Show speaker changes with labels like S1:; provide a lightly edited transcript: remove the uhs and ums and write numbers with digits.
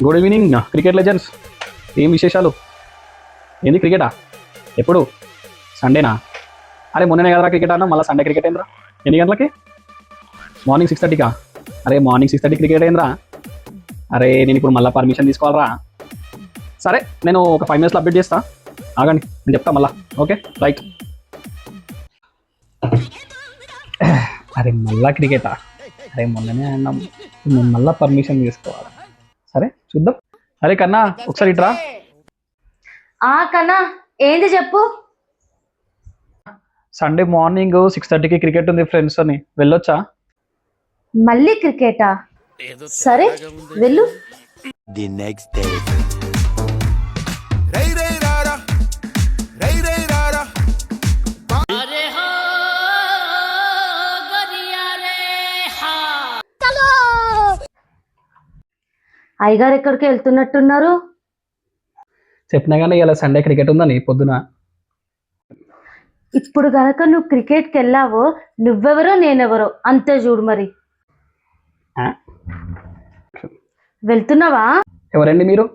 S1: Good evening cricket legends. ఏం విశేషాలు? ఏంది క్రికెటా? ఎప్పుడు? సండేనా? అరే మొన్ననే కదరా క్రికెట్ అన్నా, మళ్ళీ సండే క్రికెట్ ఏంద్రా? ఎన్ని గంటలకి? మార్నింగ్ 6:30కా? అరే మార్నింగ్ 6:30 క్రికెట్ ఏంద్రా? అరే నేను ఇప్పుడు మళ్ళీ పర్మిషన్ తీసుకోవాలరా. సరే నేను ఒక 5 minutesలో అప్డేట్ చేస్తా, ఆగండి నేను చెప్తా మళ్ళా. Okay right. అరే మళ్ళా క్రికెటా? అరే మొన్ననే అన్నాం, నేను మళ్ళీ పర్మిషన్ తీసుకోవాలి. సరే చూద్దాం. అరే కన్నా ఒకసారి ఇట్రా.
S2: కన్నా ఏంది చెప్పు.
S1: సండే మార్నింగ్ 6:30కి క్రికెట్ ఉంది ఫ్రెండ్స్ అని, వెళ్ళొచ్చా?
S2: మళ్ళీ క్రికెటా? సరే వెళ్ళు.
S3: The next day.
S2: అయ్యగారు ఎక్కడికి వెళ్తున్నట్టున్నారు?
S1: చెప్పినా కానీ ఇలా సండే క్రికెట్ ఉందని పొద్దున.
S2: ఇప్పుడు గనక నువ్వు క్రికెట్కి వెళ్ళావో నువ్వెవరో నేనెవరో అంతే చూడు మరి.
S1: ఆ?
S2: వెళ్తున్నావా?
S1: ఎవరండి మీరు?